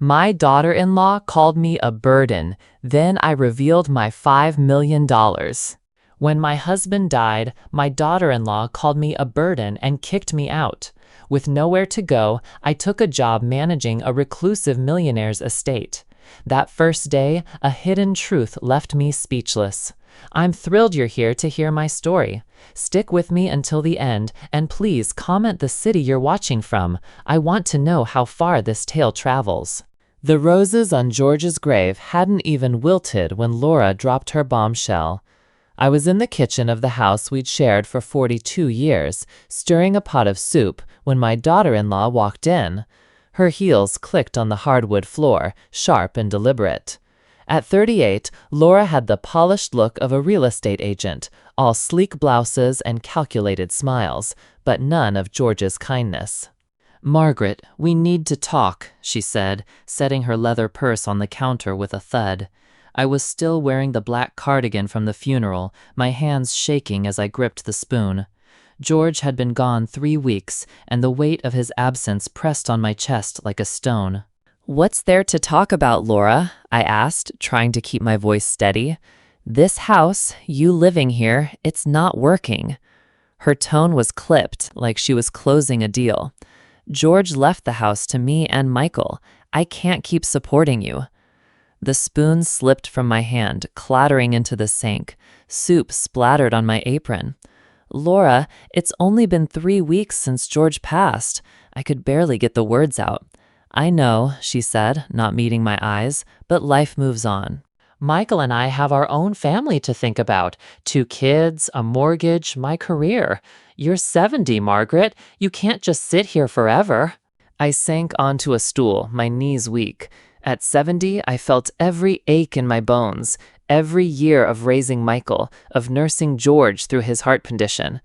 My daughter-in-law called me a burden. Then I revealed my $5 million. When my husband died, my daughter-in-law called me a burden and kicked me out. With nowhere to go, I took a job managing a reclusive millionaire's estate. That first day, a hidden truth left me speechless. I'm thrilled you're here to hear my story. Stick with me until the end, and please comment the city you're watching from. I want to know how far this tale travels. The roses on George's grave hadn't even wilted when Laura dropped her bombshell. I was in the kitchen of the house we'd shared for 42 years, stirring a pot of soup, when my daughter-in-law walked in. Her heels clicked on the hardwood floor, sharp and deliberate. At 38, Laura had the polished look of a real estate agent, all sleek blouses and calculated smiles, but none of George's kindness. "Margaret, we need to talk," she said, setting her leather purse on the counter with a thud. I was still wearing the black cardigan from the funeral, my hands shaking as I gripped the spoon. George had been gone 3 weeks, and the weight of his absence pressed on my chest like a stone. "What's there to talk about, Laura?" I asked, trying to keep my voice steady. "This house, you living here, it's not working." Her tone was clipped, like she was closing a deal. "George left the house to me and Michael. I can't keep supporting you." The spoon slipped from my hand, clattering into the sink. Soup splattered on my apron. "Laura, it's only been 3 weeks since George passed." I could barely get the words out. "I know," she said, not meeting my eyes, "but life moves on. Michael and I have our own family to think about. 2 kids, a mortgage, my career. You're 70, Margaret. You can't just sit here forever." I sank onto a stool, my knees weak. At 70, I felt every ache in my bones, every year of raising Michael, of nursing George through his heart condition.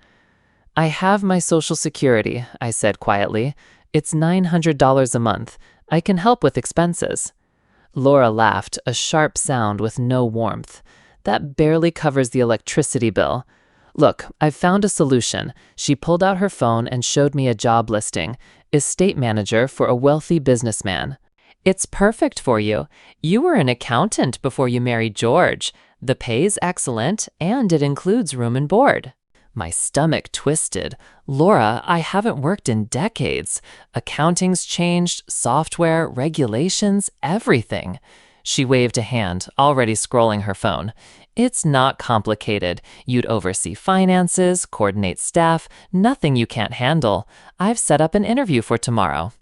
"I have my Social Security," I said quietly. "It's $900 a month. I can help with expenses." Laura laughed, a sharp sound with no warmth. "That barely covers the electricity bill." "Look, I've found a solution." She pulled out her phone and showed me a job listing. Estate manager for a wealthy businessman. "It's perfect for you. You were an accountant before you married George. The pay's excellent, and it includes room and board." My stomach twisted. "Laura, I haven't worked in decades. Accounting's changed, software, regulations, everything." She waved a hand, already scrolling her phone. "It's not complicated. You'd oversee finances, coordinate staff, nothing you can't handle. I've set up an interview for tomorrow."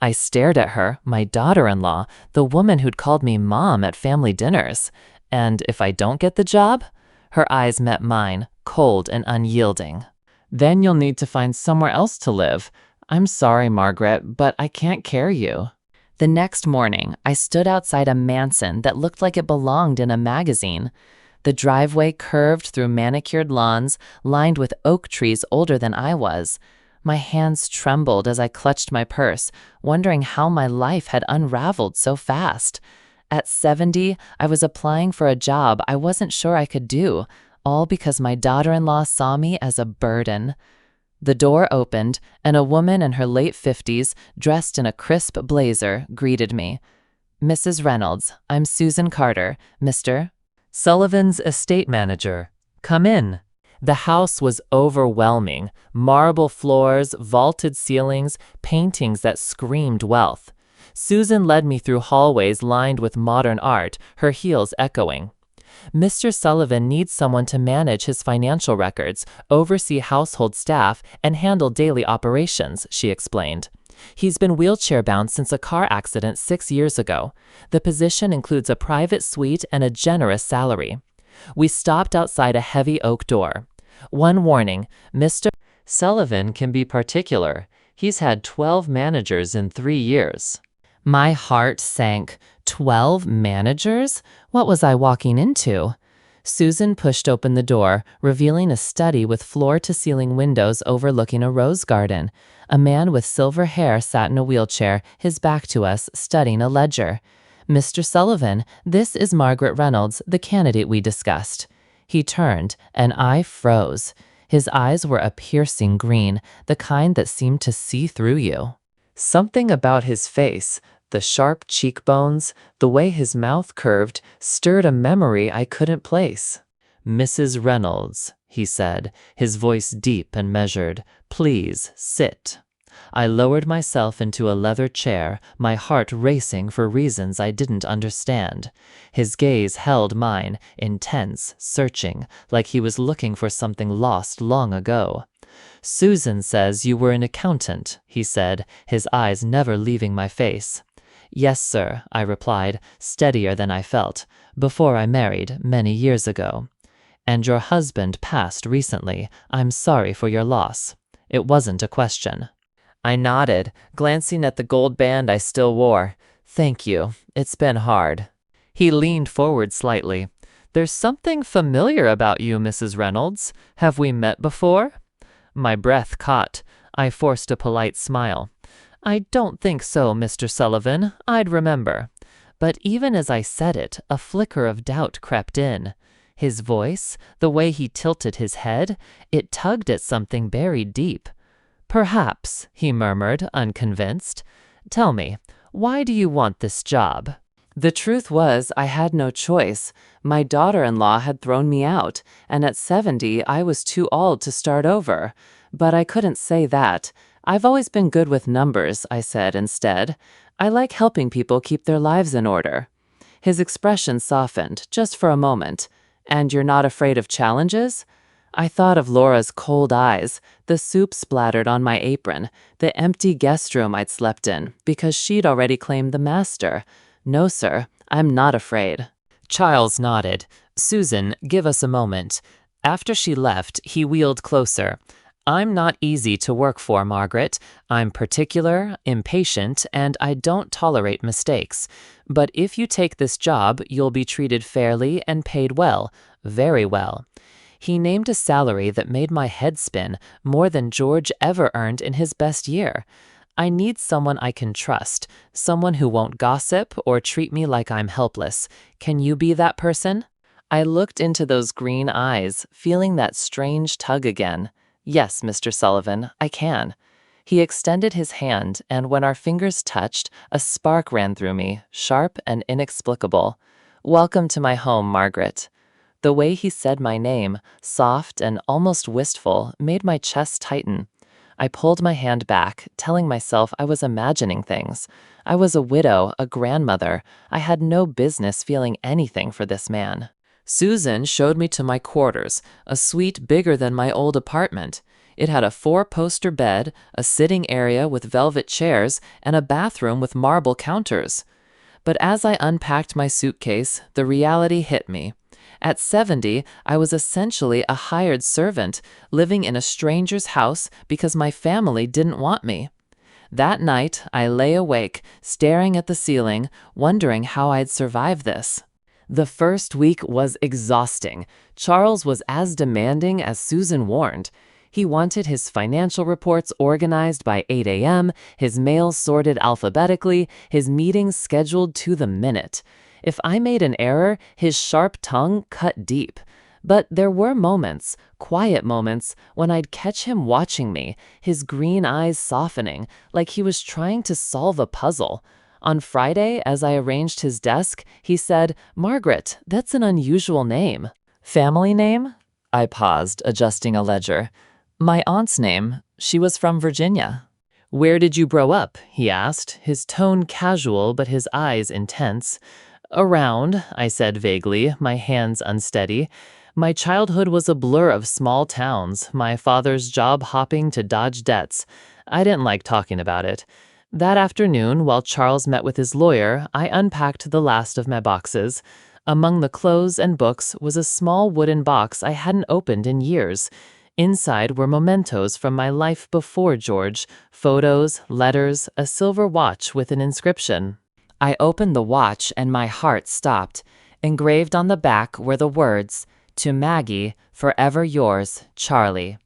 I stared at her, my daughter-in-law, the woman who'd called me mom at family dinners. "And if I don't get the job?" Her eyes met mine, cold and unyielding. "Then you'll need to find somewhere else to live. I'm sorry, Margaret, but I can't carry you." The next morning, I stood outside a mansion that looked like it belonged in a magazine. The driveway curved through manicured lawns, lined with oak trees older than I was. My hands trembled as I clutched my purse, wondering how my life had unraveled so fast. At 70, I was applying for a job I wasn't sure I could do, all because my daughter-in-law saw me as a burden. The door opened, and a woman in her late 50s, dressed in a crisp blazer, greeted me. "Mrs. Reynolds, I'm Susan Carter, Mr. Sullivan's estate manager. Come in." The house was overwhelming. Marble floors, vaulted ceilings, paintings that screamed wealth. Susan led me through hallways lined with modern art, her heels echoing. "Mr. Sullivan needs someone to manage his financial records, oversee household staff, and handle daily operations," she explained. "He's been wheelchair-bound since a car accident 6 years ago. The position includes a private suite and a generous salary." We stopped outside a heavy oak door. "One warning, Mr. Sullivan can be particular. He's had 12 managers in 3 years." My heart sank. 12 managers? What was I walking into? Susan pushed open the door, revealing a study with floor-to-ceiling windows overlooking a rose garden. A man with silver hair sat in a wheelchair, his back to us, studying a ledger. "Mr. Sullivan, this is Margaret Reynolds, the candidate we discussed." He turned, and I froze. His eyes were a piercing green, the kind that seemed to see through you. Something about his face, The sharp cheekbones, the way his mouth curved, stirred a memory I couldn't place. "Mrs. Reynolds," he said, his voice deep and measured, "please sit." I lowered myself into a leather chair, my heart racing for reasons I didn't understand. His gaze held mine, intense, searching, like he was looking for something lost long ago. "Susan says you were an accountant," he said, his eyes never leaving my face. "Yes, sir," I replied, steadier than I felt, "before I married, many years ago." "And your husband passed recently. I'm sorry for your loss." It wasn't a question. I nodded, glancing at the gold band I still wore. "Thank you. It's been hard." He leaned forward slightly. "There's something familiar about you, Mrs. Reynolds. Have we met before?" My breath caught. I forced a polite smile. "I don't think so, Mr. Sullivan. I'd remember." But even as I said it, a flicker of doubt crept in. His voice, the way he tilted his head, it tugged at something buried deep. "Perhaps," he murmured, unconvinced. "Tell me, why do you want this job?" The truth was, I had no choice. My daughter-in-law had thrown me out, and at 70, I was too old to start over. But I couldn't say that. "I've always been good with numbers," I said instead. "I like helping people keep their lives in order." His expression softened, just for a moment. "And you're not afraid of challenges?" I thought of Laura's cold eyes, the soup splattered on my apron, the empty guest room I'd slept in, because she'd already claimed the master. "No, sir, I'm not afraid." Charles nodded. "Susan, give us a moment." After she left, he wheeled closer. "I'm not easy to work for, Margaret. I'm particular, impatient, and I don't tolerate mistakes. But if you take this job, you'll be treated fairly and paid well, very well." He named a salary that made my head spin, more than George ever earned in his best year. "I need someone I can trust, someone who won't gossip or treat me like I'm helpless. Can you be that person?" I looked into those green eyes, feeling that strange tug again. "Yes, Mr. Sullivan, I can." He extended his hand, and when our fingers touched, a spark ran through me, sharp and inexplicable. "Welcome to my home, Margaret." The way he said my name, soft and almost wistful, made my chest tighten. I pulled my hand back, telling myself I was imagining things. I was a widow, a grandmother. I had no business feeling anything for this man. Susan showed me to my quarters, a suite bigger than my old apartment. It had a 4-poster bed, a sitting area with velvet chairs, and a bathroom with marble counters. But as I unpacked my suitcase, the reality hit me. At 70, I was essentially a hired servant, living in a stranger's house because my family didn't want me. That night, I lay awake, staring at the ceiling, wondering how I'd survive this. The first week was exhausting. Charles was as demanding as Susan warned. He wanted his financial reports organized by 8 a.m., his mails sorted alphabetically, his meetings scheduled to the minute. If I made an error, his sharp tongue cut deep. But there were moments, quiet moments, when I'd catch him watching me, his green eyes softening, like he was trying to solve a puzzle. On Friday, as I arranged his desk, he said, "Margaret, that's an unusual name." "Family name?" I paused, adjusting a ledger. "My aunt's name. She was from Virginia." "Where did you grow up?" he asked, his tone casual but his eyes intense. "Around," I said vaguely, my hands unsteady. "My childhood was a blur of small towns, my father's job hopping to dodge debts. I didn't like talking about it." That afternoon, while Charles met with his lawyer, I unpacked the last of my boxes. Among the clothes and books was a small wooden box I hadn't opened in years. Inside were mementos from my life before George, photos, letters, a silver watch with an inscription. I opened the watch and my heart stopped. Engraved on the back were the words, "To Maggie, forever yours, Charlie."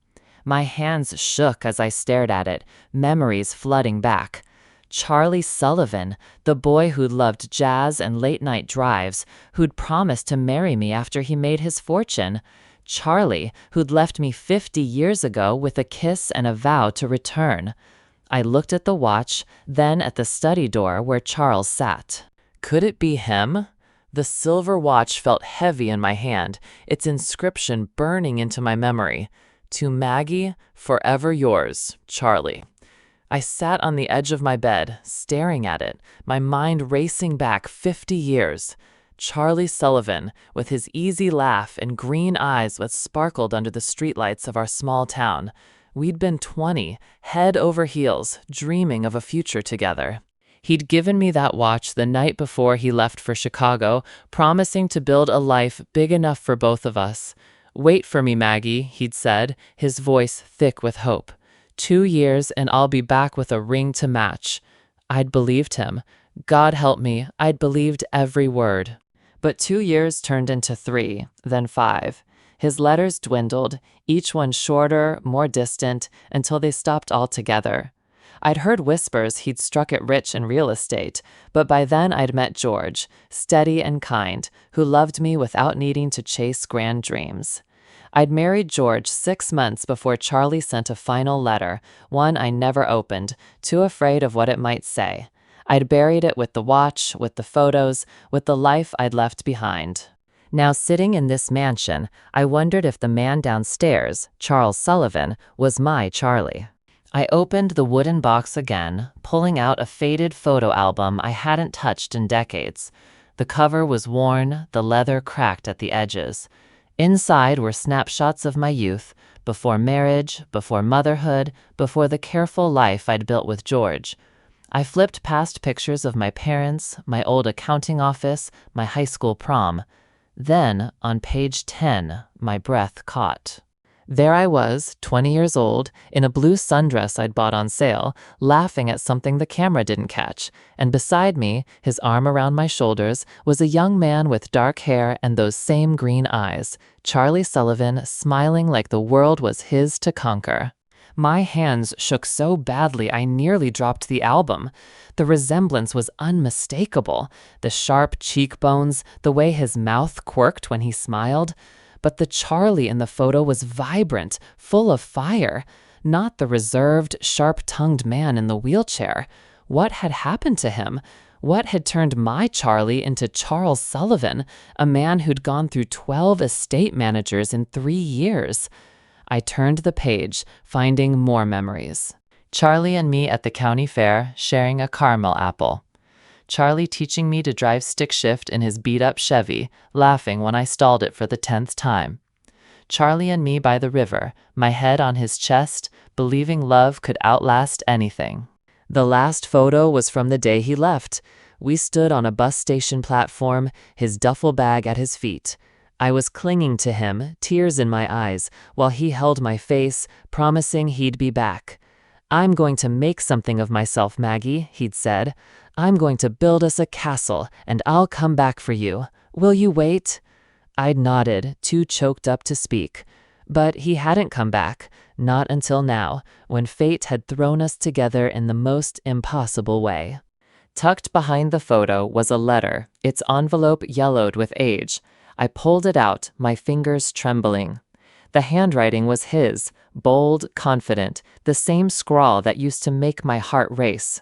My hands shook as I stared at it, memories flooding back. Charlie Sullivan, the boy who'd loved jazz and late-night drives, who'd promised to marry me after he made his fortune. Charlie, who'd left me 50 years ago with a kiss and a vow to return. I looked at the watch, then at the study door where Charles sat. Could it be him? The silver watch felt heavy in my hand, its inscription burning into my memory. To Maggie, forever yours, Charlie. I sat on the edge of my bed, staring at it, my mind racing back 50 years. Charlie Sullivan, with his easy laugh and green eyes that sparkled under the streetlights of our small town. We'd been 20, head over heels, dreaming of a future together. He'd given me that watch the night before he left for Chicago, promising to build a life big enough for both of us. "Wait for me, Maggie," he'd said, his voice thick with hope. 2 years and I'll be back with a ring to match. I'd believed him. God help me, I'd believed every word. But 2 years turned into 3, then 5. His letters dwindled, each one shorter, more distant, until they stopped altogether. I'd heard whispers he'd struck it rich in real estate, but by then I'd met George, steady and kind, who loved me without needing to chase grand dreams. I'd married George 6 months before Charlie sent a final letter, one I never opened, too afraid of what it might say. I'd buried it with the watch, with the photos, with the life I'd left behind. Now sitting in this mansion, I wondered if the man downstairs, Charles Sullivan, was my Charlie. I opened the wooden box again, pulling out a faded photo album I hadn't touched in decades. The cover was worn, the leather cracked at the edges. Inside were snapshots of my youth, before marriage, before motherhood, before the careful life I'd built with George. I flipped past pictures of my parents, my old accounting office, my high school prom. Then, on page 10, my breath caught. There I was, 20 years old, in a blue sundress I'd bought on sale, laughing at something the camera didn't catch, and beside me, his arm around my shoulders, was a young man with dark hair and those same green eyes, Charlie Sullivan, smiling like the world was his to conquer. My hands shook so badly I nearly dropped the album. The resemblance was unmistakable, the sharp cheekbones, the way his mouth quirked when he smiled. But the Charlie in the photo was vibrant, full of fire, not the reserved, sharp-tongued man in the wheelchair. What had happened to him? What had turned my Charlie into Charles Sullivan, a man who'd gone through 12 estate managers in 3 years? I turned the page, finding more memories. Charlie and me at the county fair, sharing a caramel apple. Charlie teaching me to drive stick shift in his beat-up Chevy, laughing when I stalled it for the 10th time. Charlie and me by the river, my head on his chest, believing love could outlast anything. The last photo was from the day he left. We stood on a bus station platform, his duffel bag at his feet. I was clinging to him, tears in my eyes, while he held my face, promising he'd be back. "I'm going to make something of myself, Maggie," he'd said. "I'm going to build us a castle, and I'll come back for you. Will you wait?" I'd nodded, too choked up to speak. But he hadn't come back, not until now, when fate had thrown us together in the most impossible way. Tucked behind the photo was a letter, its envelope yellowed with age. I pulled it out, my fingers trembling. The handwriting was his, bold, confident, the same scrawl that used to make my heart race.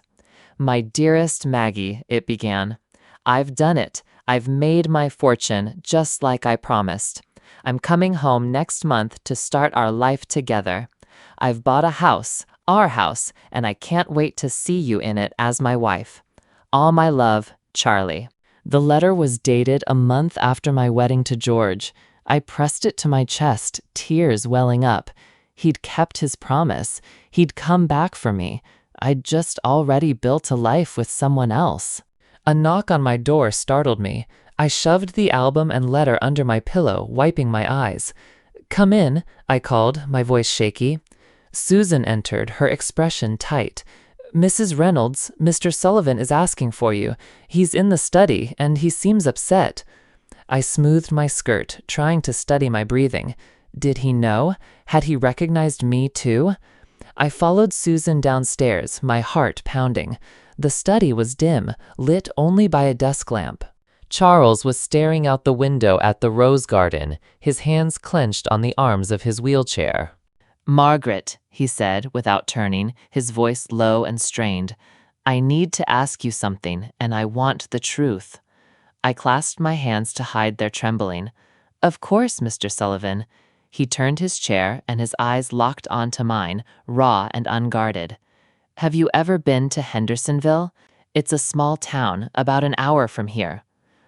"My dearest Maggie," it began. "I've done it. I've made my fortune, just like I promised. I'm coming home next month to start our life together. I've bought a house, our house, and I can't wait to see you in it as my wife. All my love, Charlie." The letter was dated a month after my wedding to George. I pressed it to my chest, tears welling up. He'd kept his promise. He'd come back for me. I'd just already built a life with someone else. A knock on my door startled me. I shoved the album and letter under my pillow, wiping my eyes. "Come in," I called, my voice shaky. Susan entered, her expression tight. "Mrs. Reynolds, Mr. Sullivan is asking for you. He's in the study, and he seems upset." I smoothed my skirt, trying to steady my breathing. Did he know? Had he recognized me too? I followed Susan downstairs, my heart pounding. The study was dim, lit only by a desk lamp. Charles was staring out the window at the rose garden, his hands clenched on the arms of his wheelchair. Margaret, he said without turning, his voice low and strained. I need to ask you something, and I want the truth. I clasped my hands to hide their trembling. Of course, Mr. Sullivan. He turned his chair, and his eyes locked onto mine, raw and unguarded. Have you ever been to Hendersonville? It's a small town, about an hour from here.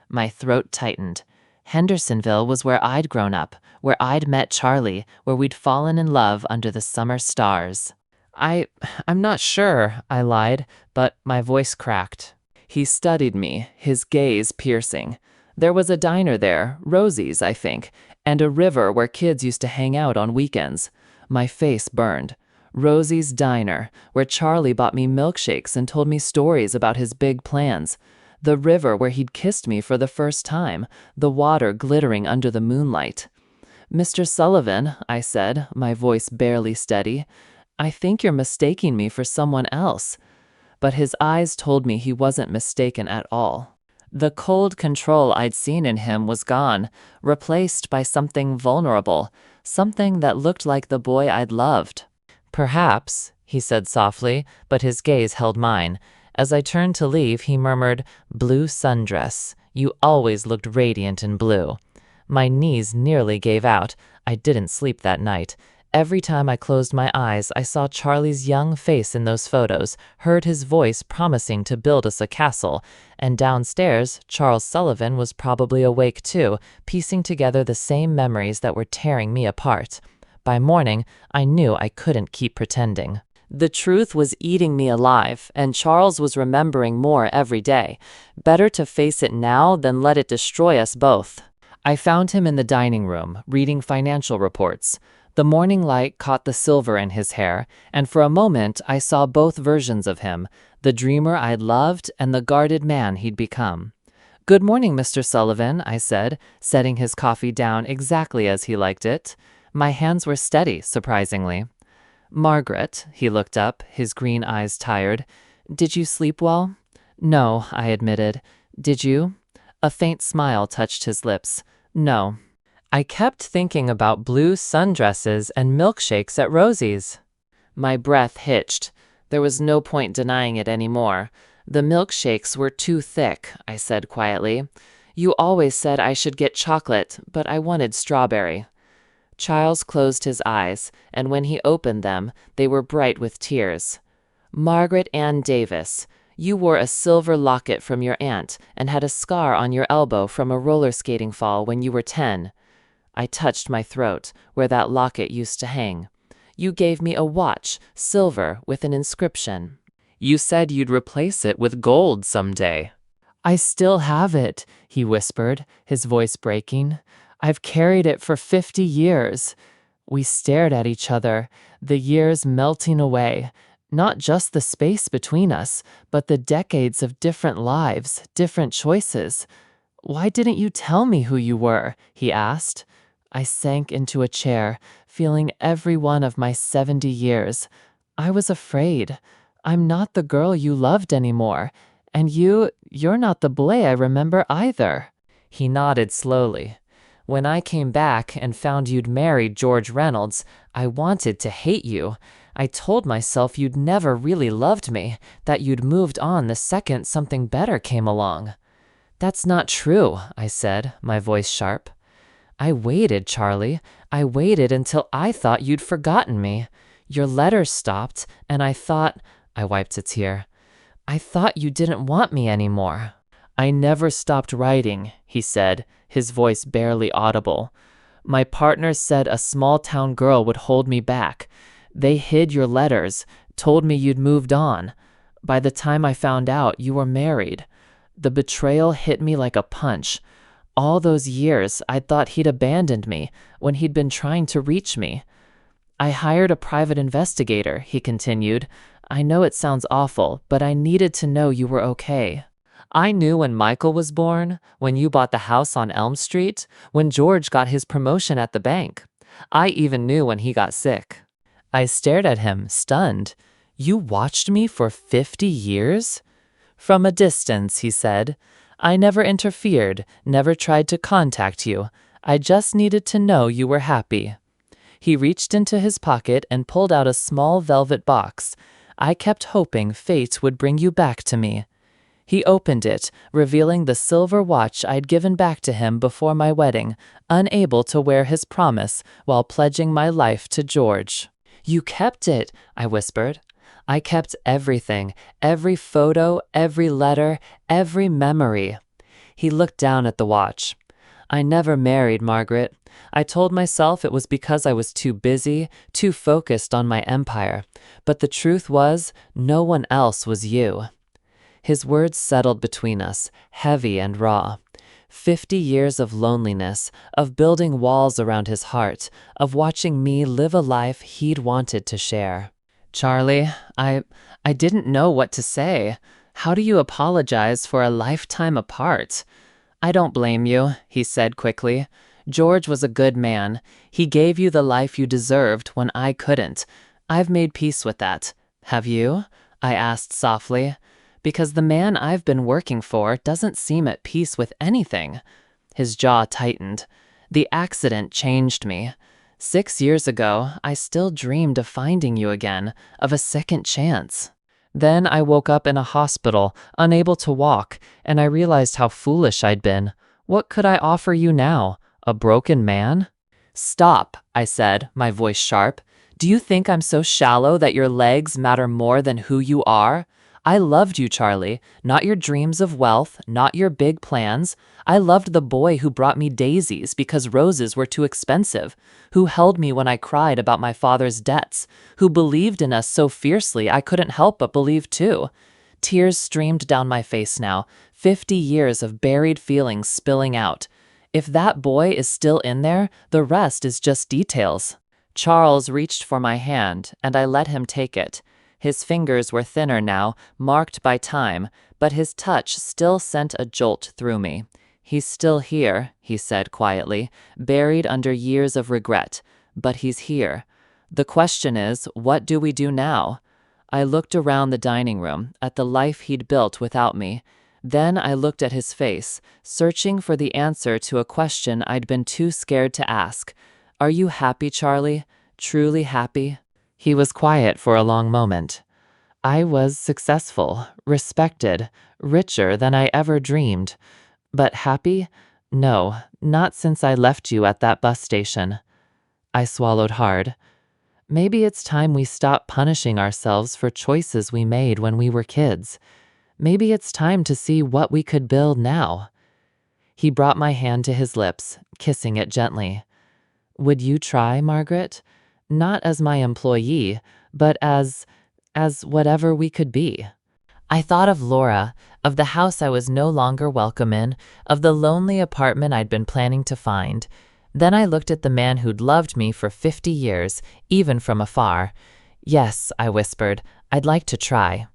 My throat tightened. Hendersonville was where I'd grown up, where I'd met Charlie, where we'd fallen in love under the summer stars. I'm not sure, I lied, but my voice cracked. He studied me, his gaze piercing. There was a diner there, Rosie's, I think, and a river where kids used to hang out on weekends. My face burned. Rosie's Diner, where Charlie bought me milkshakes and told me stories about his big plans. The river where he'd kissed me for the first time, the water glittering under the moonlight. Mr. Sullivan, I said, my voice barely steady, I think you're mistaking me for someone else. But his eyes told me he wasn't mistaken at all. The cold control I'd seen in him was gone, replaced by something vulnerable, something that looked like the boy I'd loved. Perhaps, he said softly, but his gaze held mine. As I turned to leave, he murmured, Blue sundress. You always looked radiant in blue. My knees nearly gave out. I didn't sleep that night. Every time I closed my eyes, I saw Charlie's young face in those photos, heard his voice promising to build us a castle, and downstairs, Charles Sullivan was probably awake too, piecing together the same memories that were tearing me apart. By morning, I knew I couldn't keep pretending. The truth was eating me alive, and Charles was remembering more every day. Better to face it now than let it destroy us both. I found him in the dining room, reading financial reports. The morning light caught the silver in his hair, and for a moment I saw both versions of him, the dreamer I'd loved and the guarded man he'd become. Good morning, Mr. Sullivan, I said, setting his coffee down exactly as he liked it. My hands were steady, surprisingly. Margaret, he looked up, his green eyes tired. Did you sleep well? No, I admitted. Did you? A faint smile touched his lips. No. I kept thinking about blue sundresses and milkshakes at Rosie's. My breath hitched. There was no point denying it anymore. The milkshakes were too thick, I said quietly. You always said I should get chocolate, but I wanted strawberry. Charles closed his eyes, and when he opened them, they were bright with tears. Margaret Ann Davis, you wore a silver locket from your aunt and had a scar on your elbow from a roller skating fall when you were 10. I touched my throat, where that locket used to hang. You gave me a watch, silver, with an inscription. You said you'd replace it with gold someday. I still have it, he whispered, his voice breaking. I've carried it for 50 years. We stared at each other, the years melting away. Not just the space between us, but the decades of different lives, different choices. Why didn't you tell me who you were? He asked. I sank into a chair, feeling every one of my 70 years. I was afraid. I'm not the girl you loved anymore. And you're not the boy I remember either. He nodded slowly. When I came back and found you'd married George Reynolds, I wanted to hate you. I told myself you'd never really loved me, that you'd moved on the second something better came along. That's not true, I said, my voice sharp. I waited, Charlie. I waited until I thought you'd forgotten me. Your letters stopped, and I wiped a tear. I thought you didn't want me anymore. I never stopped writing, he said, his voice barely audible. My partners said a small-town girl would hold me back. They hid your letters, told me you'd moved on. By the time I found out, you were married. The betrayal hit me like a punch. All those years, I'd thought he'd abandoned me when he'd been trying to reach me. I hired a private investigator, he continued. I know it sounds awful, but I needed to know you were okay. I knew when Michael was born, when you bought the house on Elm Street, when George got his promotion at the bank. I even knew when he got sick. I stared at him, stunned. You watched me for 50 years? From a distance, he said. I never interfered, never tried to contact you. I just needed to know you were happy. He reached into his pocket and pulled out a small velvet box. I kept hoping fate would bring you back to me. He opened it, revealing the silver watch I'd given back to him before my wedding, unable to wear his promise while pledging my life to George. You kept it, I whispered. I kept everything, every photo, every letter, every memory. He looked down at the watch. I never married, Margaret. I told myself it was because I was too busy, too focused on my empire. But the truth was, no one else was you. His words settled between us, heavy and raw. 50 years of loneliness, of building walls around his heart, of watching me live a life he'd wanted to share. Charlie, I didn't know what to say. How do you apologize for a lifetime apart? I don't blame you, he said quickly. George was a good man. He gave you the life you deserved when I couldn't. I've made peace with that. Have you? I asked softly. Because the man I've been working for doesn't seem at peace with anything. His jaw tightened. The accident changed me. 6 years ago, I still dreamed of finding you again, of a second chance. Then I woke up in a hospital, unable to walk, and I realized how foolish I'd been. What could I offer you now? A broken man? Stop, I said, my voice sharp. Do you think I'm so shallow that your legs matter more than who you are? I loved you, Charlie, not your dreams of wealth, not your big plans. I loved the boy who brought me daisies because roses were too expensive, who held me when I cried about my father's debts, who believed in us so fiercely I couldn't help but believe too. Tears streamed down my face now, 50 years of buried feelings spilling out. If that boy is still in there, the rest is just details. Charles reached for my hand, and I let him take it. His fingers were thinner now, marked by time, but his touch still sent a jolt through me. He's still here, he said quietly, buried under years of regret, but he's here. The question is, what do we do now? I looked around the dining room, at the life he'd built without me. Then I looked at his face, searching for the answer to a question I'd been too scared to ask. Are you happy, Charlie? Truly happy? He was quiet for a long moment. I was successful, respected, richer than I ever dreamed. But happy? No, not since I left you at that bus station. I swallowed hard. Maybe it's time we stop punishing ourselves for choices we made when we were kids. Maybe it's time to see what we could build now. He brought my hand to his lips, kissing it gently. Would you try, Margaret? Not as my employee, but as whatever we could be. I thought of Laura, of the house I was no longer welcome in, of the lonely apartment I'd been planning to find. Then I looked at the man who'd loved me for 50 years, even from afar. Yes, I whispered, I'd like to try.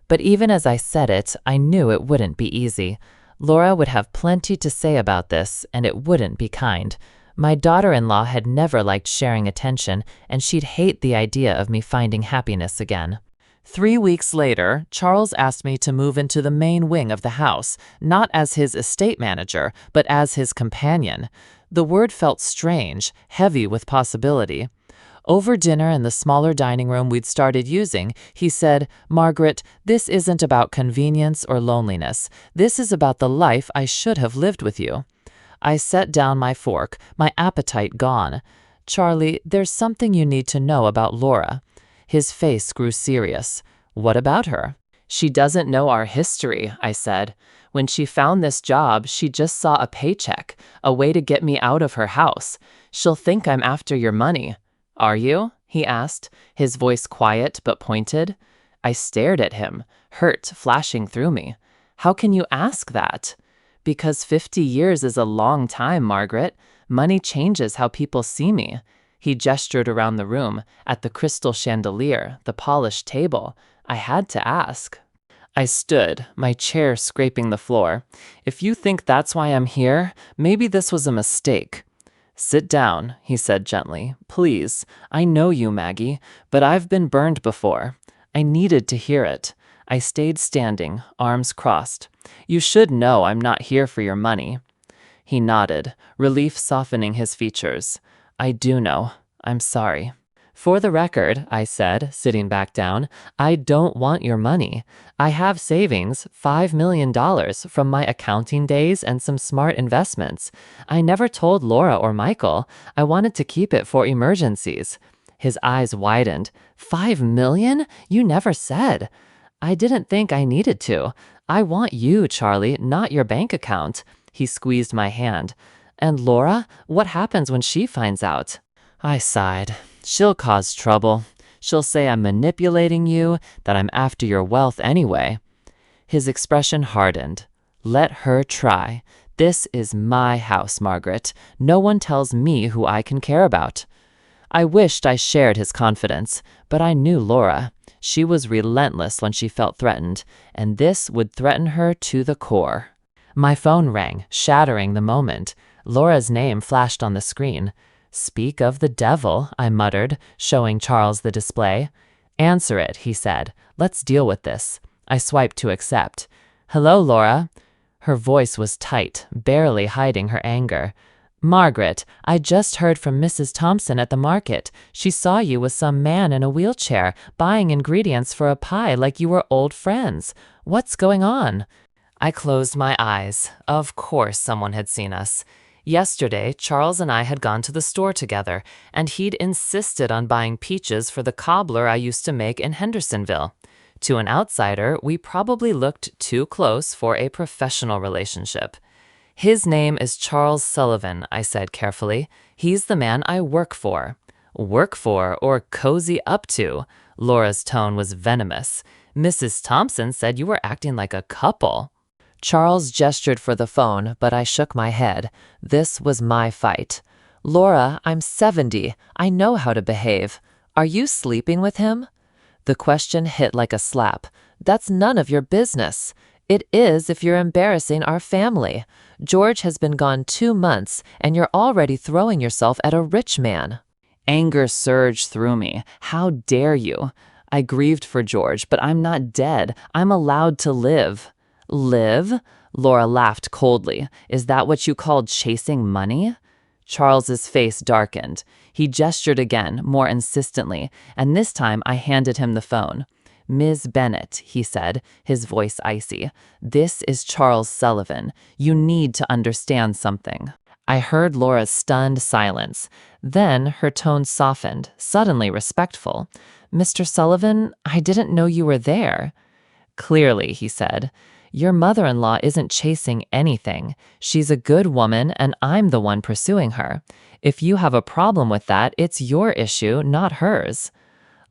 But even as I said it, I knew it wouldn't be easy. Laura would have plenty to say about this, and it wouldn't be kind. My daughter-in-law had never liked sharing attention, and she'd hate the idea of me finding happiness again. 3 weeks later, Charles asked me to move into the main wing of the house, not as his estate manager, but as his companion. The word felt strange, heavy with possibility. Over dinner in the smaller dining room we'd started using, he said, Margaret, this isn't about convenience or loneliness. This is about the life I should have lived with you. I set down my fork, my appetite gone. Charlie, there's something you need to know about Laura. His face grew serious. What about her? She doesn't know our history, I said. When she found this job, she just saw a paycheck, a way to get me out of her house. She'll think I'm after your money. Are you? He asked, his voice quiet but pointed. I stared at him, hurt flashing through me. How can you ask that? Because 50 years is a long time, Margaret. Money changes how people see me. He gestured around the room, at the crystal chandelier, the polished table. I had to ask. I stood, my chair scraping the floor. If you think that's why I'm here, maybe this was a mistake. Sit down, he said gently. Please, I know you, Maggie, but I've been burned before. I needed to hear it. I stayed standing, arms crossed. You should know I'm not here for your money. He nodded, relief softening his features. I do know. I'm sorry. For the record, I said, sitting back down, I don't want your money. I have savings, $5 million from my accounting days and some smart investments. I never told Laura or Michael. I wanted to keep it for emergencies. His eyes widened. 5 million? You never said. I didn't think I needed to. I want you, Charlie, not your bank account. He squeezed my hand. And Laura? What happens when she finds out? I sighed. She'll cause trouble. She'll say I'm manipulating you, that I'm after your wealth anyway. His expression hardened. Let her try. This is my house, Margaret. No one tells me who I can care about. I wished I shared his confidence, but I knew Laura. She was relentless when she felt threatened, and this would threaten her to the core. My phone rang, shattering the moment. Laura's name flashed on the screen. Speak of the devil, I muttered, showing Charles the display. Answer it, he said. Let's deal with this. I swiped to accept. Hello, Laura. Her voice was tight, barely hiding her anger. Margaret, I just heard from Mrs. Thompson at the market. She saw you with some man in a wheelchair, buying ingredients for a pie like you were old friends. What's going on? I closed my eyes. Of course someone had seen us. Yesterday, Charles and I had gone to the store together, and he'd insisted on buying peaches for the cobbler I used to make in Hendersonville. To an outsider, we probably looked too close for a professional relationship. His name is Charles Sullivan, I said carefully. He's the man I work for. Work for or cozy up to? Laura's tone was venomous. Mrs. Thompson said you were acting like a couple. Charles gestured for the phone, but I shook my head. This was my fight. Laura, I'm 70. I know how to behave. Are you sleeping with him? The question hit like a slap. That's none of your business. It is if you're embarrassing our family. George has been gone 2 months, and you're already throwing yourself at a rich man. Anger surged through me. How dare you? I grieved for George, but I'm not dead. I'm allowed to live. Live? Laura laughed coldly. Is that what you called chasing money? Charles's face darkened. He gestured again, more insistently, and this time I handed him the phone. Ms. Bennett, he said, his voice icy. This is Charles Sullivan. You need to understand something. I heard Laura's stunned silence. Then her tone softened, suddenly respectful. Mr. Sullivan, I didn't know you were there. Clearly, he said. Your mother-in-law isn't chasing anything. She's a good woman, and I'm the one pursuing her. If you have a problem with that, it's your issue, not hers.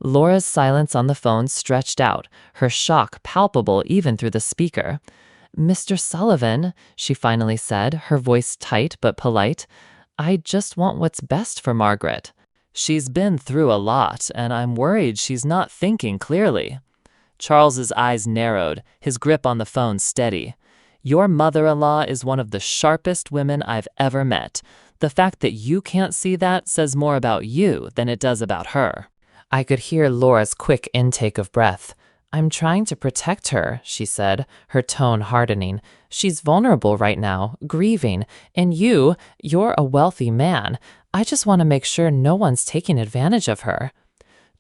Laura's silence on the phone stretched out, her shock palpable even through the speaker. Mr. Sullivan, she finally said, her voice tight but polite, I just want what's best for Margaret. She's been through a lot, and I'm worried she's not thinking clearly. Charles's eyes narrowed, his grip on the phone steady. Your mother-in-law is one of the sharpest women I've ever met. The fact that you can't see that says more about you than it does about her. I could hear Laura's quick intake of breath. I'm trying to protect her, she said, her tone hardening. She's vulnerable right now, grieving. And you're a wealthy man. I just want to make sure no one's taking advantage of her.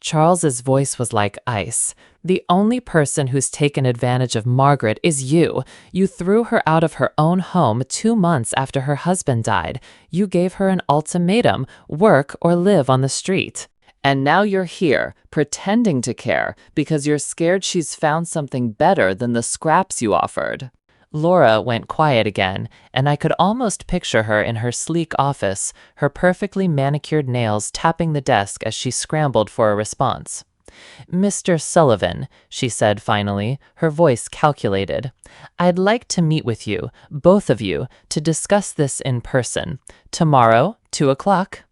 Charles's voice was like ice. The only person who's taken advantage of Margaret is you. You threw her out of her own home 2 months after her husband died. You gave her an ultimatum, work or live on the street. And now you're here, pretending to care, because you're scared she's found something better than the scraps you offered. Laura went quiet again, and I could almost picture her in her sleek office, her perfectly manicured nails tapping the desk as she scrambled for a response. Mr. Sullivan, she said finally, her voice calculated, I'd like to meet with you, both of you, to discuss this in person. Tomorrow, 2 o'clock.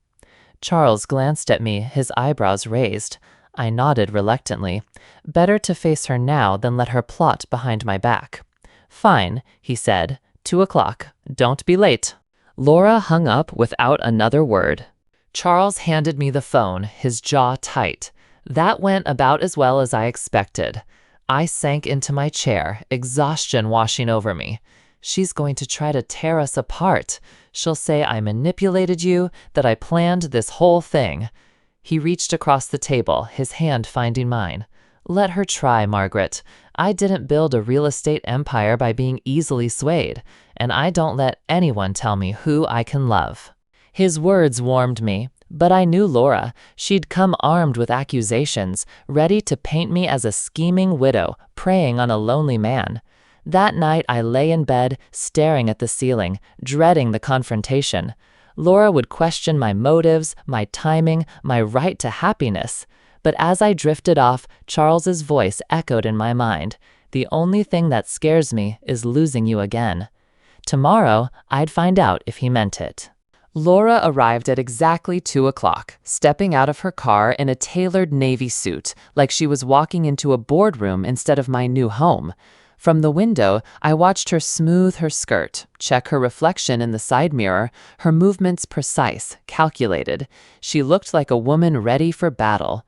Charles glanced at me, his eyebrows raised. I nodded reluctantly. Better to face her now than let her plot behind my back. Fine, he said. 2 o'clock. Don't be late. Laura hung up without another word. Charles handed me the phone, his jaw tight. That went about as well as I expected. I sank into my chair, exhaustion washing over me. She's going to try to tear us apart. She'll say I manipulated you, that I planned this whole thing. He reached across the table, his hand finding mine. Let her try, Margaret. I didn't build a real estate empire by being easily swayed, and I don't let anyone tell me who I can love. His words warmed me, but I knew Laura. She'd come armed with accusations, ready to paint me as a scheming widow, preying on a lonely man. That night I lay in bed, staring at the ceiling, dreading the confrontation. Laura would question my motives, my timing, my right to happiness. But as I drifted off, Charles's voice echoed in my mind. The only thing that scares me is losing you again. Tomorrow, I'd find out if he meant it. Laura arrived at exactly 2 o'clock, stepping out of her car in a tailored navy suit, like she was walking into a boardroom instead of my new home. From the window, I watched her smooth her skirt, check her reflection in the side mirror, her movements precise, calculated. She looked like a woman ready for battle.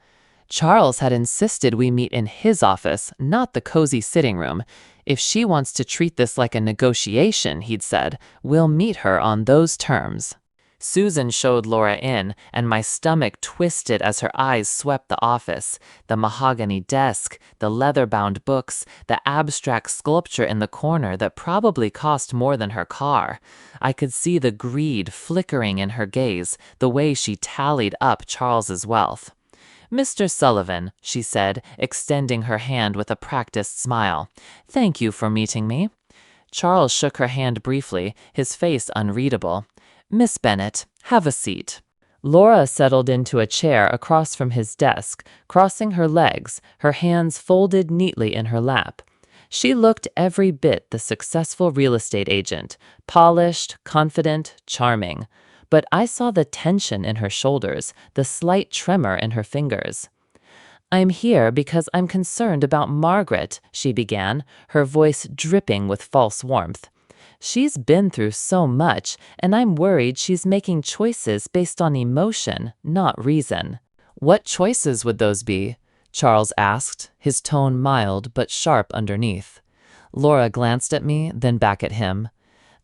Charles had insisted we meet in his office, not the cozy sitting room. If she wants to treat this like a negotiation, he'd said, we'll meet her on those terms. Susan showed Laura in, and my stomach twisted as her eyes swept the office. The mahogany desk, the leather-bound books, the abstract sculpture in the corner that probably cost more than her car. I could see the greed flickering in her gaze, the way she tallied up Charles's wealth. Mr. Sullivan, she said, extending her hand with a practiced smile. Thank you for meeting me. Charles shook her hand briefly, his face unreadable. Miss Bennet, have a seat. Laura settled into a chair across from his desk, crossing her legs, her hands folded neatly in her lap. She looked every bit the successful real estate agent, polished, confident, charming. But I saw the tension in her shoulders, the slight tremor in her fingers. I'm here because I'm concerned about Margaret, she began, her voice dripping with false warmth. She's been through so much, and I'm worried she's making choices based on emotion, not reason. What choices would those be? Charles asked, his tone mild but sharp underneath. Laura glanced at me, then back at him.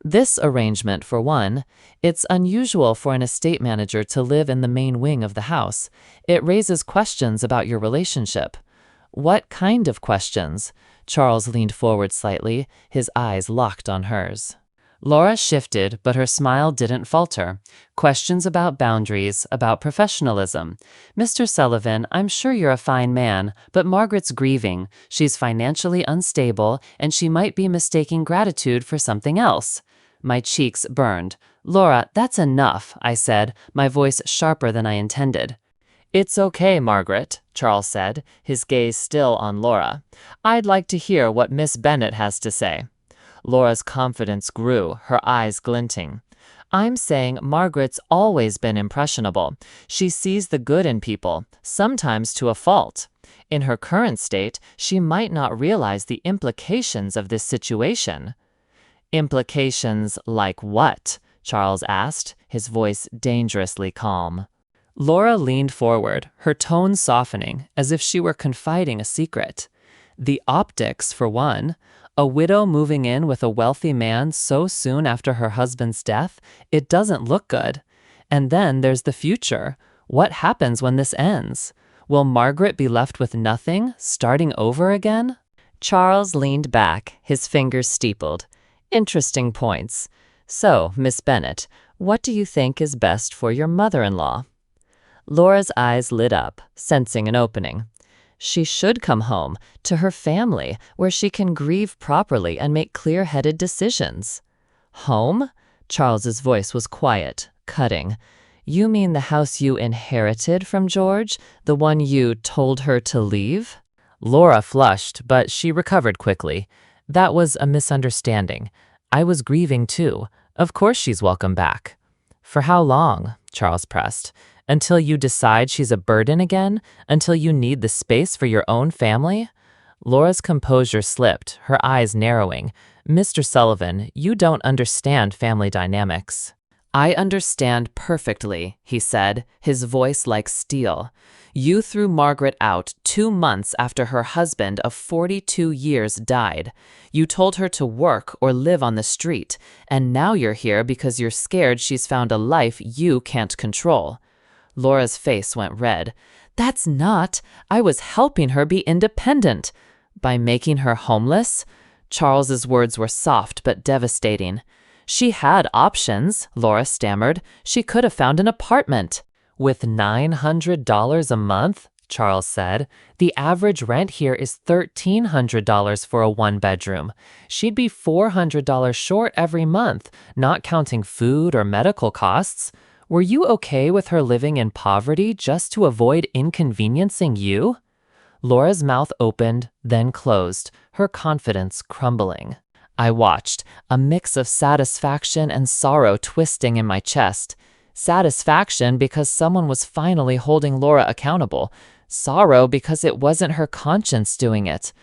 This arrangement, for one. It's unusual for an estate manager to live in the main wing of the house. It raises questions about your relationship. What kind of questions? Charles leaned forward slightly, his eyes locked on hers. Laura shifted, but her smile didn't falter. Questions about boundaries, about professionalism. Mr. Sullivan, I'm sure you're a fine man, but Margaret's grieving. She's financially unstable, and she might be mistaking gratitude for something else. My cheeks burned. Laura, that's enough, I said, my voice sharper than I intended. It's okay, Margaret, Charles said, his gaze still on Laura. I'd like to hear what Miss Bennet has to say. Laura's confidence grew, her eyes glinting. I'm saying Margaret's always been impressionable. She sees the good in people, sometimes to a fault. In her current state, she might not realize the implications of this situation. Implications like what? Charles asked, his voice dangerously calm. Laura leaned forward, her tone softening, as if she were confiding a secret. The optics, for one. A widow moving in with a wealthy man so soon after her husband's death, it doesn't look good. And then there's the future. What happens when this ends? Will Margaret be left with nothing, starting over again? Charles leaned back, his fingers steepled. Interesting points. So, Miss Bennet, what do you think is best for your mother-in-law? Laura's eyes lit up, sensing an opening. She should come home, to her family, where she can grieve properly and make clear-headed decisions. Home? Charles's voice was quiet, cutting. You mean the house you inherited from George? The one you told her to leave? Laura flushed, but she recovered quickly. That was a misunderstanding. I was grieving too. Of course she's welcome back. For how long? Charles pressed. Until you decide she's a burden again? Until you need the space for your own family? Laura's composure slipped, her eyes narrowing. Mr. Sullivan, you don't understand family dynamics. I understand perfectly, he said, his voice like steel. You threw Margaret out 2 months after her husband of 42 years died. You told her to work or live on the street, and now you're here because you're scared she's found a life you can't control. Laura's face went red. That's not. I was helping her be independent. By making her homeless? Charles's words were soft but devastating. She had options, Laura stammered. She could have found an apartment. With $900 a month? Charles said. The average rent here is $1,300 for a one-bedroom. She'd be $400 short every month, not counting food or medical costs. Were you okay with her living in poverty just to avoid inconveniencing you? Laura's mouth opened, then closed, her confidence crumbling. I watched, a mix of satisfaction and sorrow twisting in my chest. Satisfaction because someone was finally holding Laura accountable. Sorrow because it wasn't her conscience doing it.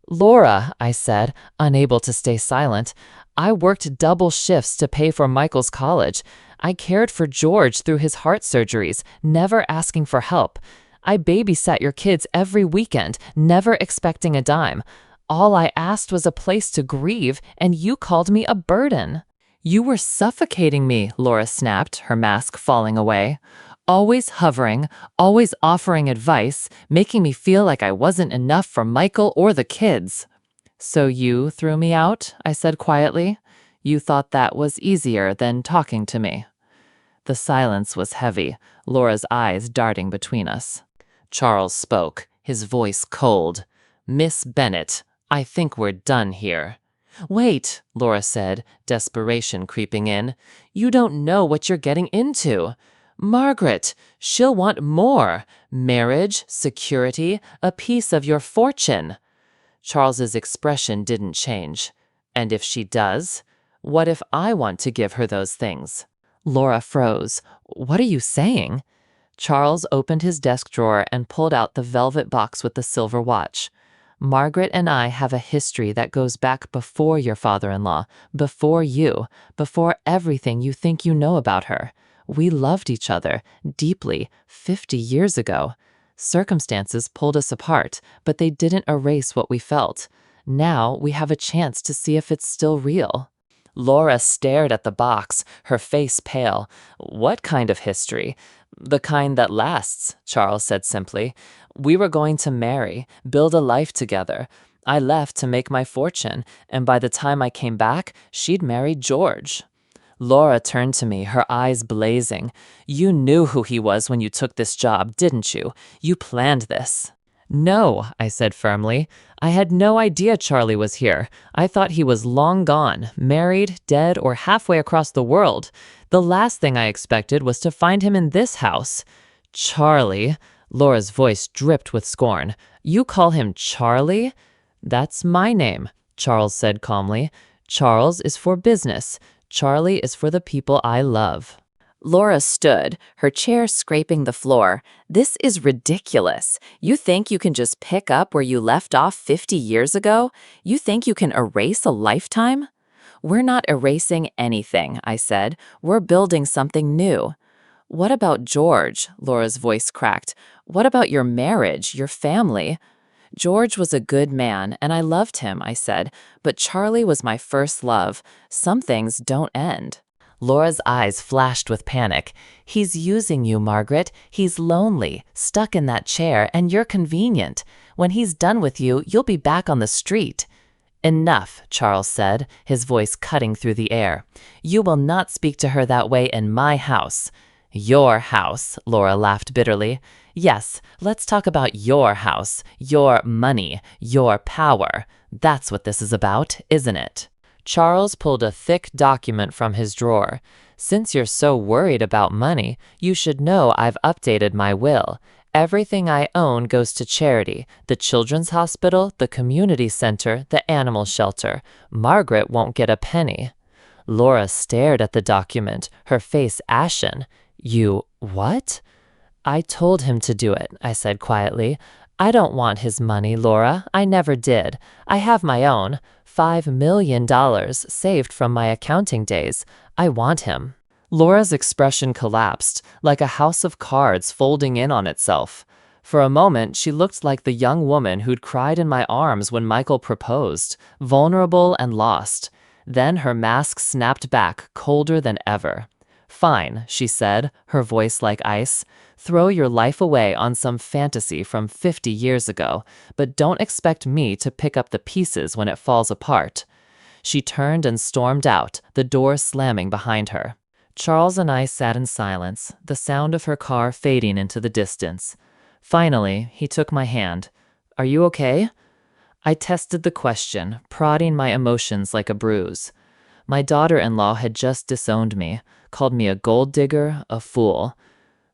Laura, I said, unable to stay silent, I worked double shifts to pay for Michael's college. I cared for George through his heart surgeries, never asking for help. I babysat your kids every weekend, never expecting a dime. All I asked was a place to grieve, and you called me a burden. You were suffocating me, Laura snapped, her mask falling away. Always hovering, always offering advice, making me feel like I wasn't enough for Michael or the kids. So you threw me out, I said quietly. You thought that was easier than talking to me. The silence was heavy, Laura's eyes darting between us. Charles spoke, his voice cold. Miss Bennet, I think we're done here. Wait, Laura said, desperation creeping in. You don't know what you're getting into. Margaret, she'll want more. Marriage, security, a piece of your fortune. Charles's expression didn't change. And if she does, what if I want to give her those things? Laura froze. What are you saying? Charles opened his desk drawer and pulled out the velvet box with the silver watch. Margaret and I have a history that goes back before your father-in-law, before you, before everything you think you know about her. We loved each other, deeply, 50 years ago. Circumstances pulled us apart, but they didn't erase what we felt. Now we have a chance to see if it's still real. Laura stared at the box, her face pale. What kind of history? The kind that lasts, Charles said simply. We were going to marry, build a life together. I left to make my fortune, and by the time I came back, she'd married George. Laura turned to me, her eyes blazing. You knew who he was when you took this job, didn't you? You planned this. No, I said firmly. I had no idea Charlie was here. I thought he was long gone, married, dead, or halfway across the world. The last thing I expected was to find him in this house. Charlie, Laura's voice dripped with scorn. You call him Charlie? That's my name, Charles said calmly. Charles is for business. Charlie is for the people I love. Laura stood, her chair scraping the floor. This is ridiculous. You think you can just pick up where you left off 50 years ago? You think you can erase a lifetime? We're not erasing anything, I said. We're building something new. What about George? Laura's voice cracked. What about your marriage, your family? George was a good man, and I loved him, I said, but Charlie was my first love. Some things don't end. Laura's eyes flashed with panic. He's using you, Margaret. He's lonely, stuck in that chair, and you're convenient. When he's done with you, you'll be back on the street. Enough, Charles said, his voice cutting through the air. You will not speak to her that way in my house. Your house, Laura laughed bitterly. Yes, let's talk about your house, your money, your power. That's what this is about, isn't it? Charles pulled a thick document from his drawer. Since you're so worried about money, you should know I've updated my will. Everything I own goes to charity, the children's hospital, the community center, the animal shelter. Margaret won't get a penny. Laura stared at the document, her face ashen. You what? I told him to do it, I said quietly. I don't want his money, Laura. I never did. I have my own. $5 million saved from my accounting days. I want him. Laura's expression collapsed, like a house of cards folding in on itself. For a moment, she looked like the young woman who'd cried in my arms when Michael proposed, vulnerable and lost. Then her mask snapped back, colder than ever. Fine, she said, her voice like ice. Throw your life away on some fantasy from 50 years ago, but don't expect me to pick up the pieces when it falls apart. She turned and stormed out, the door slamming behind her. Charles and I sat in silence, the sound of her car fading into the distance. Finally, he took my hand. Are you okay? I tested the question, prodding my emotions like a bruise. My daughter-in-law had just disowned me, called me a gold digger, a fool.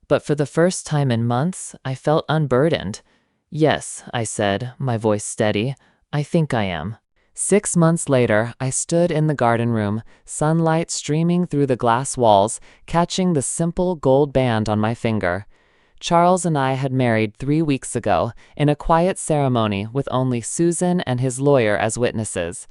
But for the first time in months, I felt unburdened. Yes, I said, my voice steady. I think I am. 6 months later, I stood in the garden room, sunlight streaming through the glass walls, catching the simple gold band on my finger. Charles and I had married 3 weeks ago, in a quiet ceremony with only Susan and his lawyer as witnesses.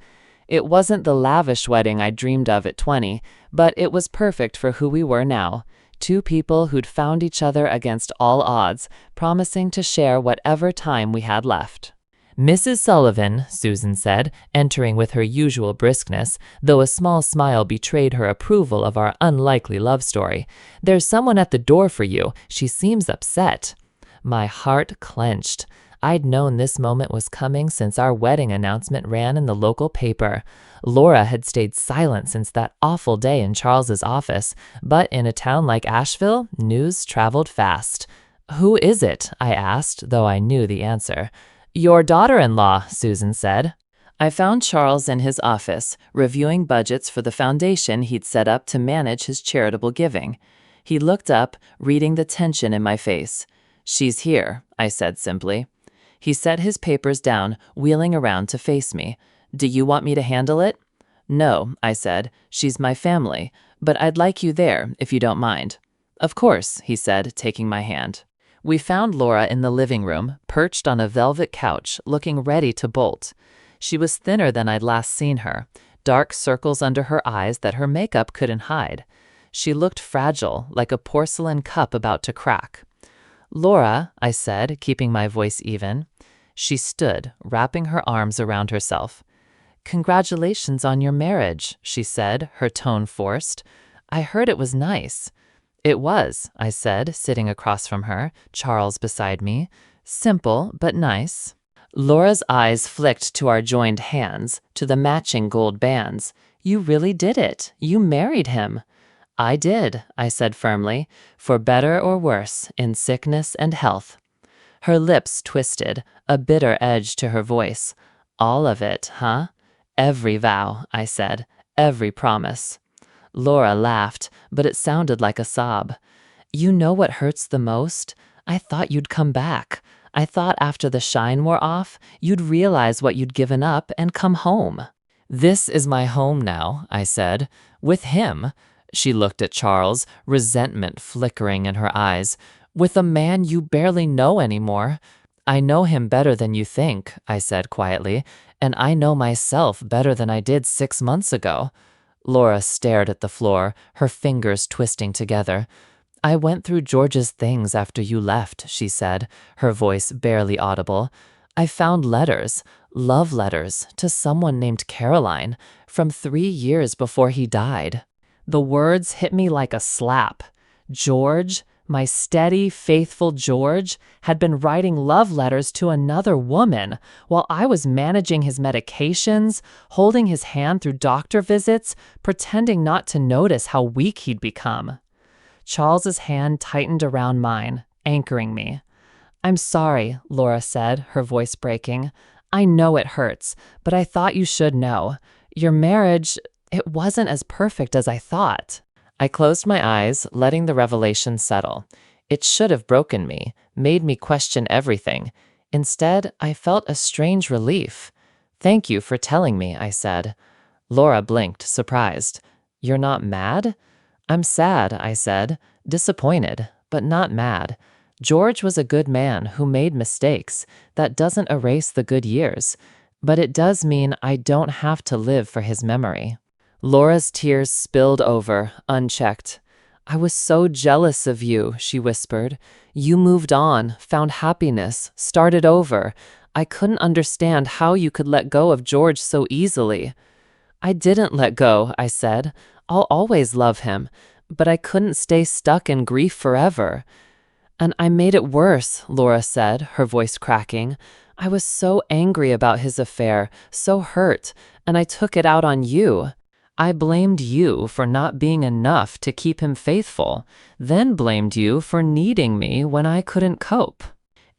It wasn't the lavish wedding I dreamed of at 20, but it was perfect for who we were now. Two people who'd found each other against all odds, promising to share whatever time we had left. Mrs. Sullivan, Susan said, entering with her usual briskness, though a small smile betrayed her approval of our unlikely love story. There's someone at the door for you. She seems upset. My heart clenched. I'd known this moment was coming since our wedding announcement ran in the local paper. Laura had stayed silent since that awful day in Charles's office, but in a town like Asheville, news traveled fast. Who is it? I asked, though I knew the answer. Your daughter-in-law, Susan said. I found Charles in his office, reviewing budgets for the foundation he'd set up to manage his charitable giving. He looked up, reading the tension in my face. She's here, I said simply. He set his papers down, wheeling around to face me. Do you want me to handle it? No, I said. She's my family, but I'd like you there, if you don't mind. Of course, he said, taking my hand. We found Laura in the living room, perched on a velvet couch, looking ready to bolt. She was thinner than I'd last seen her, dark circles under her eyes that her makeup couldn't hide. She looked fragile, like a porcelain cup about to crack. Laura, I said, keeping my voice even. She stood, wrapping her arms around herself. Congratulations on your marriage, she said, her tone forced. I heard it was nice. It was, I said, sitting across from her, Charles beside me. Simple, but nice. Laura's eyes flicked to our joined hands, to the matching gold bands. You really did it. You married him. I did, I said firmly, for better or worse, in sickness and health. Her lips twisted, a bitter edge to her voice. All of it, huh? Every vow, I said, every promise. Laura laughed, but it sounded like a sob. You know what hurts the most? I thought you'd come back. I thought after the shine wore off, you'd realize what you'd given up and come home. This is my home now, I said, with him. She looked at Charles, resentment flickering in her eyes. With a man you barely know anymore. I know him better than you think, I said quietly, and I know myself better than I did 6 months ago. Laura stared at the floor, her fingers twisting together. I went through George's things after you left, she said, her voice barely audible. I found letters, love letters, to someone named Caroline, from 3 years before he died. The words hit me like a slap. George, my steady, faithful George, had been writing love letters to another woman while I was managing his medications, holding his hand through doctor visits, pretending not to notice how weak he'd become. Charles's hand tightened around mine, anchoring me. I'm sorry, Laura said, her voice breaking. I know it hurts, but I thought you should know. Your marriage, it wasn't as perfect as I thought. I closed my eyes, letting the revelation settle. It should have broken me, made me question everything. Instead, I felt a strange relief. Thank you for telling me, I said. Laura blinked, surprised. You're not mad? I'm sad, I said. Disappointed, but not mad. George was a good man who made mistakes. That doesn't erase the good years. But it does mean I don't have to live for his memory. Laura's tears spilled over, unchecked. I was so jealous of you, she whispered. You moved on, found happiness, started over. I couldn't understand how you could let go of George so easily. I didn't let go, I said. I'll always love him. but I couldn't stay stuck in grief forever. And I made it worse, Laura said, her voice cracking. I was so angry about his affair, so hurt, and I took it out on you. I blamed you for not being enough to keep him faithful, then blamed you for needing me when I couldn't cope.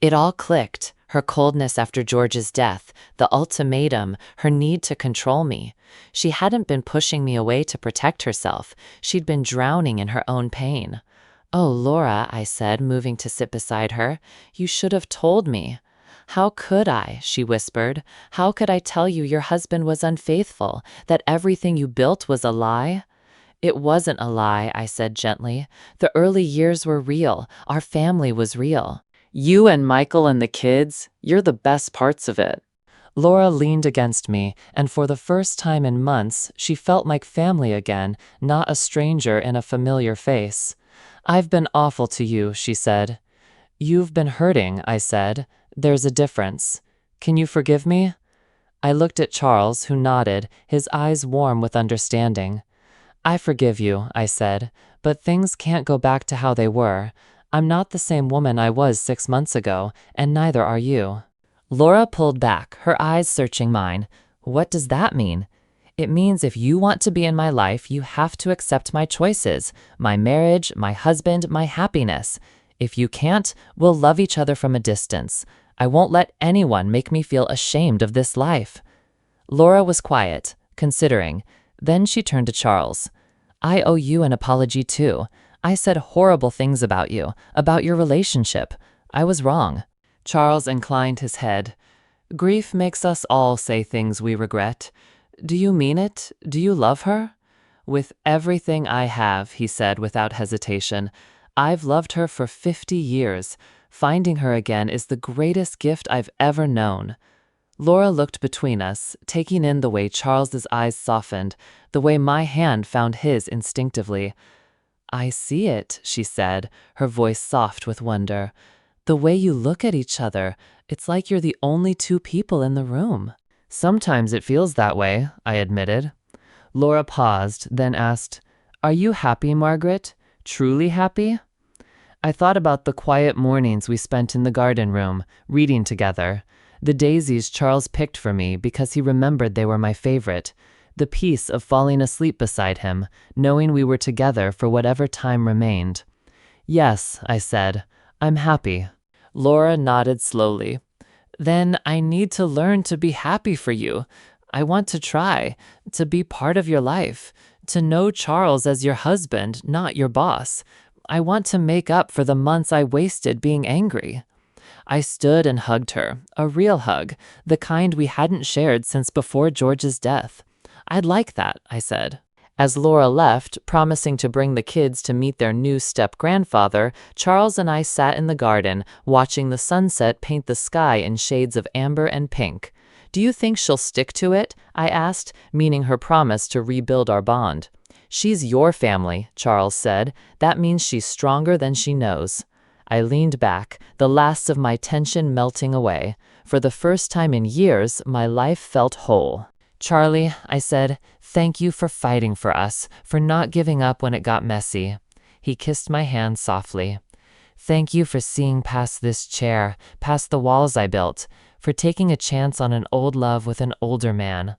It all clicked, her coldness after George's death, the ultimatum, her need to control me. She hadn't been pushing me away to protect herself. She'd been drowning in her own pain. "Oh, Laura," I said, moving to sit beside her, "you should have told me." "How could I?" she whispered. "How could I tell you your husband was unfaithful, that everything you built was a lie?" "It wasn't a lie," I said gently. "The early years were real. Our family was real. You and Michael and the kids, you're the best parts of it." Laura leaned against me, and for the first time in months, she felt like family again, not a stranger in a familiar face. "I've been awful to you," she said. "You've been hurting," I said. "There's a difference. Can you forgive me?" I looked at Charles, who nodded, his eyes warm with understanding. "I forgive you," I said, "but things can't go back to how they were. I'm not the same woman I was 6 months ago, and neither are you." Laura pulled back, her eyes searching mine. "What does that mean?" "It means if you want to be in my life, you have to accept my choices, my marriage, my husband, my happiness. If you can't, we'll love each other from a distance. I won't let anyone make me feel ashamed of this life." Laura was quiet, considering. Then she turned to Charles. "I owe you an apology too. I said horrible things about you, about your relationship. I was wrong." Charles inclined his head. "Grief makes us all say things we regret. Do you mean it? Do you love her?" "With everything I have," he said without hesitation. "I've loved her for 50 years. Finding her again is the greatest gift I've ever known." Laura looked between us, taking in the way Charles's eyes softened, the way my hand found his instinctively. "I see it," she said, her voice soft with wonder. "The way you look at each other, it's like you're the only two people in the room." "Sometimes it feels that way," I admitted. Laura paused, then asked, "Are you happy, Margaret? Truly happy?" I thought about the quiet mornings we spent in the garden room, reading together, the daisies Charles picked for me because he remembered they were my favorite, the peace of falling asleep beside him, knowing we were together for whatever time remained. "Yes," I said, "I'm happy." Laura nodded slowly. "Then I need to learn to be happy for you. I want to try, to be part of your life, to know Charles as your husband, not your boss. I want to make up for the months I wasted being angry." I stood and hugged her, a real hug, the kind we hadn't shared since before George's death. "I'd like that," I said. As Laura left, promising to bring the kids to meet their new step-grandfather, Charles and I sat in the garden, watching the sunset paint the sky in shades of amber and pink. "Do you think she'll stick to it?" I asked, meaning her promise to rebuild our bond. "She's your family," Charles said. "That means she's stronger than she knows." I leaned back, the last of my tension melting away. For the first time in years, my life felt whole. "Charlie," I said, "thank you for fighting for us, for not giving up when it got messy." He kissed my hand softly. "Thank you for seeing past this chair, past the walls I built, for taking a chance on an old love with an older man."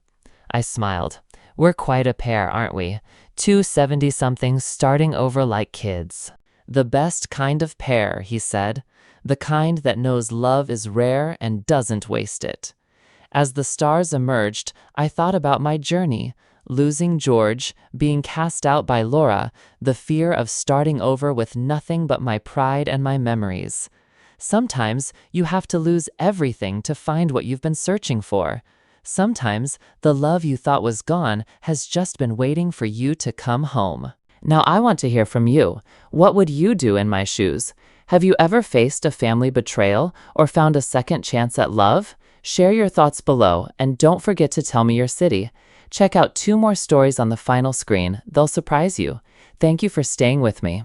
I smiled. "We're quite a pair, aren't we? Two 70-somethings starting over like kids." "The best kind of pair," he said. "The kind that knows love is rare and doesn't waste it." As the stars emerged, I thought about my journey, losing George, being cast out by Laura, the fear of starting over with nothing but my pride and my memories. Sometimes you have to lose everything to find what you've been searching for. Sometimes the love you thought was gone has just been waiting for you to come home. Now I want to hear from you. What would you do in my shoes? Have you ever faced a family betrayal or found a second chance at love? Share your thoughts below, and don't forget to tell me your city. Check out 2 more stories on the final screen. They'll surprise you. Thank you for staying with me.